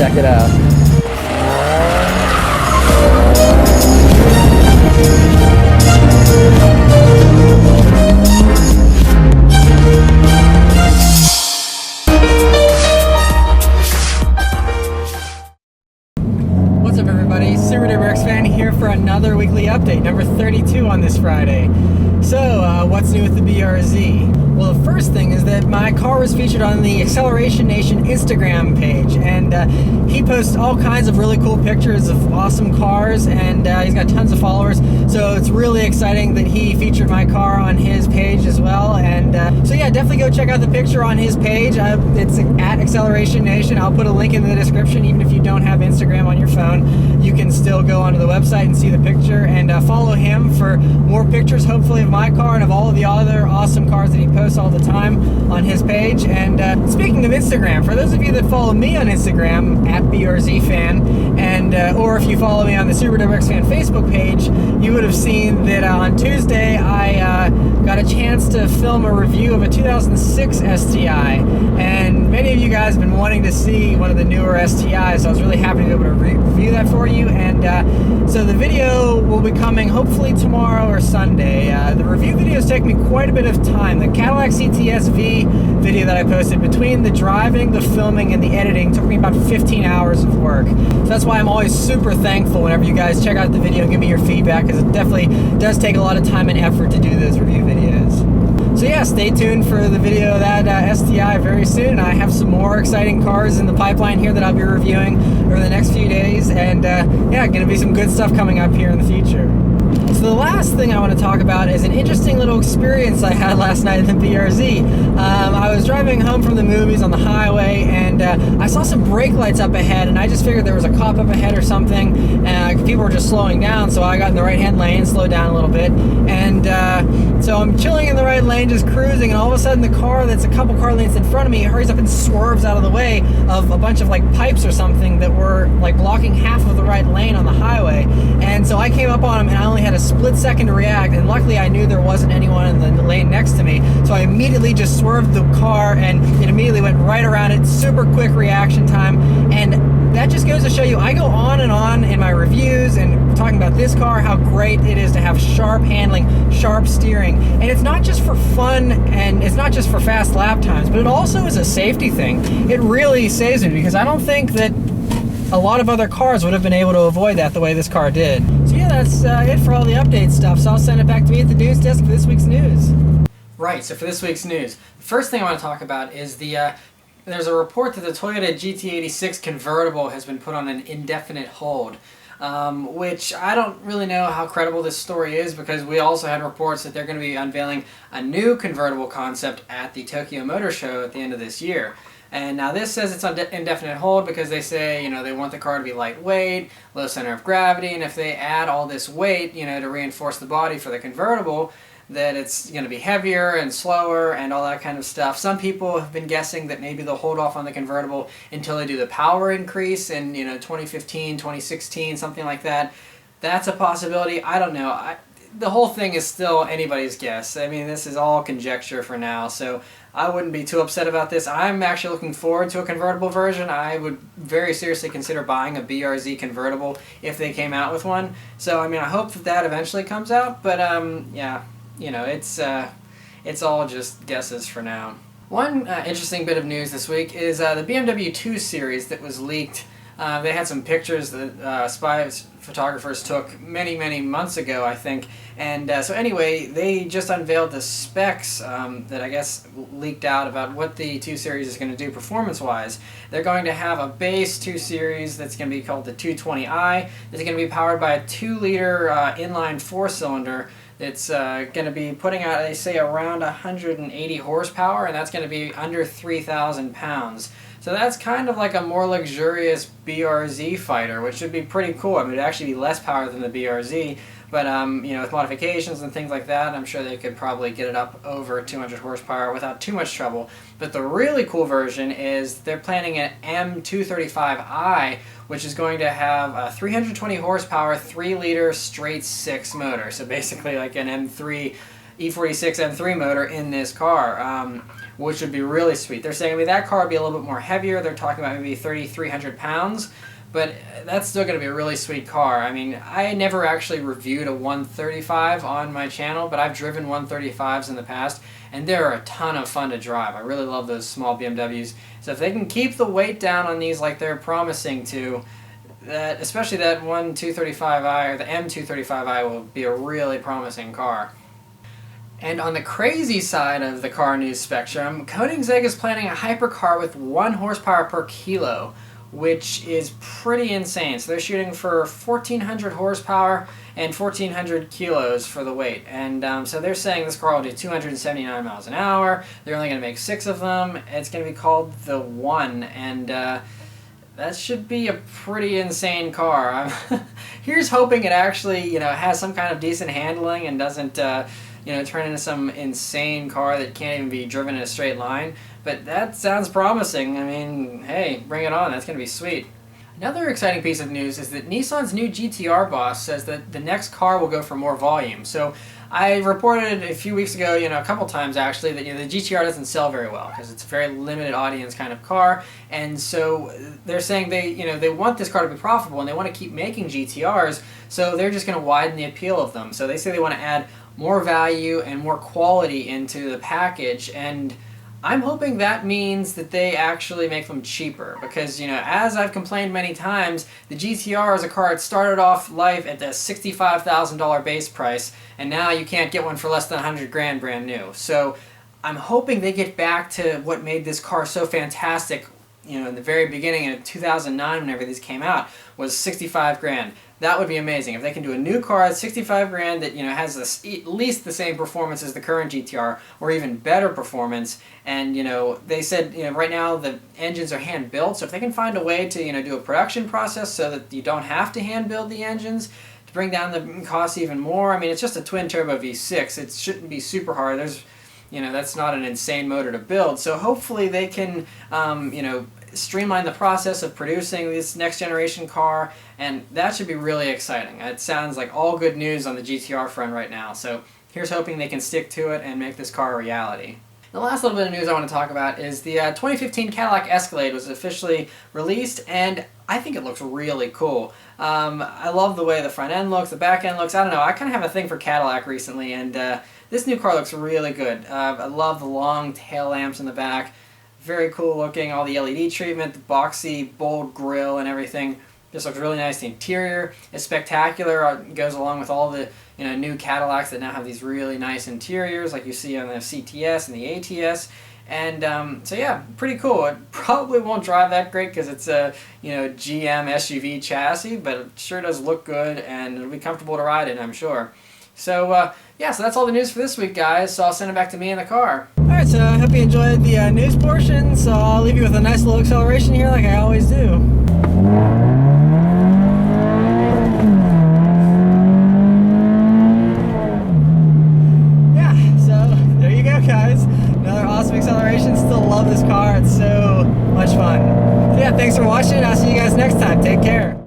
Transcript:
check it out. What's up, everybody? Super Duper X Fan here for another weekly update, number 32 on this Friday. So, what's new with the BRZ? Well, the first thing is that my car was featured on the Acceleration Nation Instagram page, and he posts all kinds of really cool pictures of awesome cars, and he's got tons of followers, so it's really exciting that he featured my car on his page as well. And so yeah, definitely go check out the picture on his page. It's at Acceleration Nation. I'll put a link in the description. Even if you don't have Instagram on your phone, you can still go onto the website and see the picture, and follow him for more pictures, hopefully, of my car and of all of the other awesome cars that he posts all the time on his page. And speaking of Instagram, for those of you that follow me on Instagram at BRZ Fan, and or if you follow me on the Super Duper X Fan Facebook page, you would have seen that on Tuesday I got a chance to film a review of a 2006 STI, and many of you guys have been wanting to see one of the newer STIs, so I was really happy to be able to review that for you. And so the video will be coming hopefully tomorrow or Sunday. The review videos take me quite a bit of time. The Cadillac CTS-V video that I posted, between the driving, the filming, and the editing, took me about 15 hours of work. So that's why I'm always super thankful whenever you guys check out the video and give me your feedback, because it definitely does take a lot of time and effort to do those review videos. So yeah, stay tuned for the video of that STI very soon. I have some more exciting cars in the pipeline here that I'll be reviewing over the next few days, and yeah, gonna be some good stuff coming up here in the future. So the last thing I want to talk about is an interesting little experience I had last night in the BRZ. I was driving home from the movies on the highway, and I saw some brake lights up ahead, and I just figured there was a cop up ahead or something. People were just slowing down, so I got in the right-hand lane, slowed down a little bit, and so I'm chilling in the right lane, just cruising, and all of a sudden the car that's a couple car lanes in front of me hurries up and swerves out of the way of a bunch of like pipes or something that were like blocking half of the right lane on the highway. And so I came up on him, and I only had a split second to react, and luckily I knew there wasn't anyone in the lane next to me, so I immediately just swerved the car, and it immediately went right around it. Super quick reaction time, and that just goes to show you, I go on and on in my reviews and talking about this car, how great it is to have sharp handling, sharp steering, and it's not just for fun, and it's not just for fast lap times, but it also is a safety thing. It really saves me, because I don't think that a lot of other cars would have been able to avoid that the way this car did. So yeah, that's it for all the update stuff, so I'll send it back to me at the news desk for this week's news. Right, so for this week's news, the first thing I want to talk about is there's a report that the Toyota GT86 convertible has been put on an indefinite hold, which I don't really know how credible this story is, because we also had reports that they're going to be unveiling a new convertible concept at the Tokyo Motor Show at the end of this year. And now this says it's on indefinite hold because they say, you know, they want the car to be lightweight, low center of gravity, and if they add all this weight, you know, to reinforce the body for the convertible, that it's going to be heavier and slower and all that kind of stuff. Some people have been guessing that maybe they'll hold off on the convertible until they do the power increase in, you know, 2015, 2016, something like that. That's a possibility. I don't know. The whole thing is still anybody's guess. I mean, this is all conjecture for now, so I wouldn't be too upset about this. I'm actually looking forward to a convertible version. I would very seriously consider buying a BRZ convertible if they came out with one. So, I mean, I hope that that eventually comes out, but yeah, you know, it's all just guesses for now. One interesting bit of news this week is the BMW 2 Series that was leaked. They had some pictures that spy photographers took many months ago, I think. And so anyway, they just unveiled the specs that I guess leaked out about what the 2 Series is going to do performance-wise. They're going to have a base 2 Series that's going to be called the 220i. That's going to be powered by a 2-liter inline 4-cylinder. It's going to be putting out, they say, around 180 horsepower, and that's going to be under 3,000 pounds. So that's kind of like a more luxurious BRZ fighter, which should be pretty cool. I mean, it'd actually be less power than the BRZ, but you know, with modifications and things like that, I'm sure they could probably get it up over 200 horsepower without too much trouble. But the really cool version is they're planning an M235i, which is going to have a 320 horsepower, 3-liter straight 6 motor. So basically like an M3 E46 M3 motor in this car. which would be really sweet. They're saying maybe that car would be a little bit more heavier. They're talking about maybe 3,300 pounds, but that's still going to be a really sweet car. I mean, I never actually reviewed a 135 on my channel, but I've driven 135s in the past, and they're a ton of fun to drive. I really love those small BMWs. So if they can keep the weight down on these like they're promising to, that especially that M235i or the M235i will be a really promising car. And on the crazy side of the car news spectrum, Koenigsegg is planning a hypercar with 1 horsepower per kilo, which is pretty insane. So they're shooting for 1,400 horsepower and 1,400 kilos for the weight. And so they're saying this car will do 279 miles an hour. They're only going to make 6 of them. It's going to be called the One, and that should be a pretty insane car. Here's hoping it actually, has some kind of decent handling and doesn't, turn into some insane car that can't even be driven in a straight line. But that sounds promising. I mean, hey, bring it on. That's going to be sweet. Another exciting piece of news is that Nissan's new GTR boss says that the next car will go for more volume. So I reported a few weeks ago, a couple times actually, that the GTR doesn't sell very well because it's a very limited audience kind of car, and so they're saying they want this car to be profitable and they want to keep making GTRs, so they're just going to widen the appeal of them. So they say they want to add more value and more quality into the package, and I'm hoping that means that they actually make them cheaper because, as I've complained many times, the GTR is a car that started off life at the $65,000 base price, and now you can't get one for less than 100 grand brand new. So I'm hoping they get back to what made this car so fantastic, in the very beginning in 2009 whenever these came out, was 65 grand. That would be amazing. If they can do a new car at 65 grand that has at least the same performance as the current GTR or even better performance, and they said right now the engines are hand built, so if they can find a way to do a production process so that you don't have to hand build the engines to bring down the cost even more. I mean, it's just a twin turbo V6. It shouldn't be super hard. There's that's not an insane motor to build. So hopefully they can streamline the process of producing this next generation car, and that should be really exciting. It sounds like all good news on the GTR front right now, so here's hoping they can stick to it and make this car a reality. The last little bit of news I want to talk about is the 2015 Cadillac Escalade was officially released, and I think it looks really cool. I love the way the front end looks, the back end looks. I don't know, I kind of have a thing for Cadillac recently, and this new car looks really good. I love the long tail lamps in the back. Very cool looking, all the LED treatment, the boxy, bold grille and everything. Just looks really nice. The interior is spectacular. It goes along with all the new Cadillacs that now have these really nice interiors like you see on the CTS and the ATS. And so yeah, pretty cool. It probably won't drive that great because it's a GM SUV chassis, but it sure does look good and it'll be comfortable to ride in, I'm sure. So yeah, so that's all the news for this week, guys. So I'll send it back to me in the car. Alright, so I hope you enjoyed the news portion. So I'll leave you with a nice little acceleration here like I always do. Yeah, so there you go, guys. Another awesome acceleration. Still love this car. It's so much fun. So yeah, thanks for watching. I'll see you guys next time. Take care.